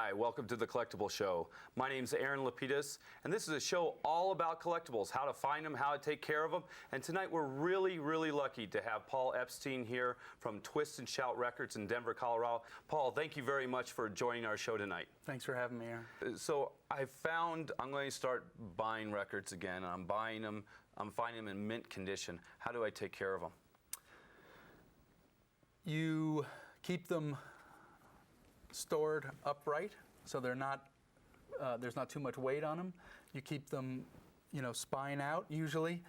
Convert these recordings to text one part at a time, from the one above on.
Hi, welcome to the Collectible Show. My name's LaPedis, and this is a show all about collectibles, how to find them, how to take care of them. And tonight we're really lucky to have Paul Epstein here from Twist and Shout Records in Denver, Colorado. Paul, thank you very much for joining our show tonight. Thanks for having me, Aaron. So I found I'm going to start buying records again. I'm buying them, I'm finding them in mint condition. How do I take care of them? You keep them stored upright, so they're not. There's not too much weight on them. You keep them, spine out usually.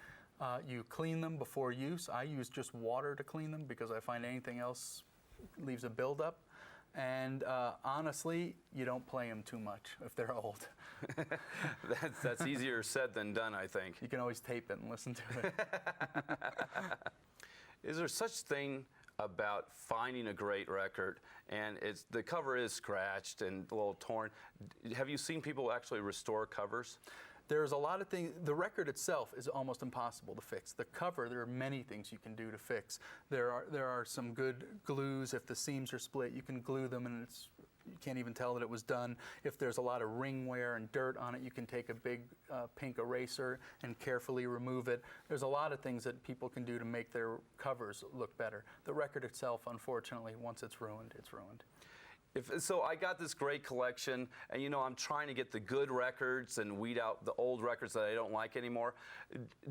You clean them before use. I use just water to clean them because I find anything else leaves a buildup. And honestly, you don't play them too much if they're old. That's easier said than done, I think. You can always tape it and listen to it. Is there such thing about finding a great record and the cover is scratched and a little torn? Have you seen people actually restore covers? There's a lot of things. The record itself is almost impossible to fix. The cover, there are many things you can do to fix. There are some good glues. If the seams are split, you can glue them and you can't even tell that it was done. If there's a lot of ring wear and dirt on it, you can take a big pink eraser and carefully remove it. There's a lot of things that people can do to make their covers look better. The record itself, unfortunately, once it's ruined, it's ruined. So I got this great collection, and I'm trying to get the good records and weed out the old records that I don't like anymore.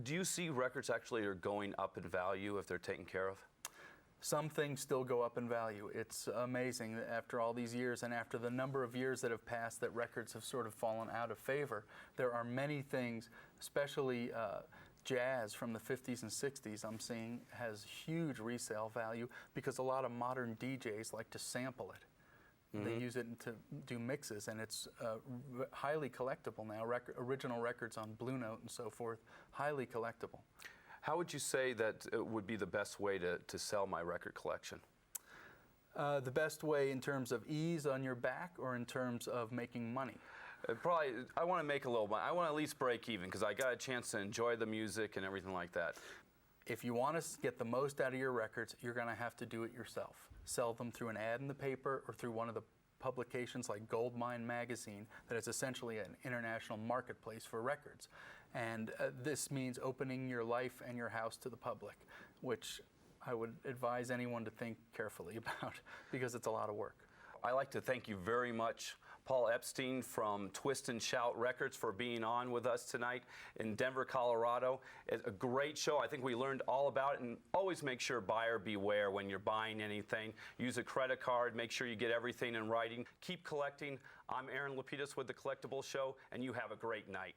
Do you see records actually are going up in value if they're taken care of? Some things still go up in value. It's amazing that after all these years and after the number of years that have passed that records have sort of fallen out of favor. There are many things, especially jazz from the 50s and 60s, I'm seeing has huge resale value because a lot of modern DJs like to sample it. Mm-hmm. They use it to do mixes, and it's highly collectible now. Original records on Blue Note and so forth, highly collectible. How would you say that it would be the best way to sell my record collection? The best way in terms of ease on your back or in terms of making money? Probably, I want to make a little money. I want to at least break even because I got a chance to enjoy the music and everything like that. If you want to get the most out of your records, you're going to have to do it yourself. Sell them through an ad in the paper or through one of the publications like Goldmine magazine that is essentially an international marketplace for records. And this means opening your life and your house to the public, which I would advise anyone to think carefully about because it's a lot of work. I'd like to thank you very much, Paul Epstein from Twist and Shout Records, for being on with us tonight in Denver, Colorado. It's a great show. I think we learned all about it, and always make sure buyer beware when you're buying anything. Use a credit card. Make sure you get everything in writing. Keep collecting. I'm LaPedis with The Collectible Show, and you have a great night.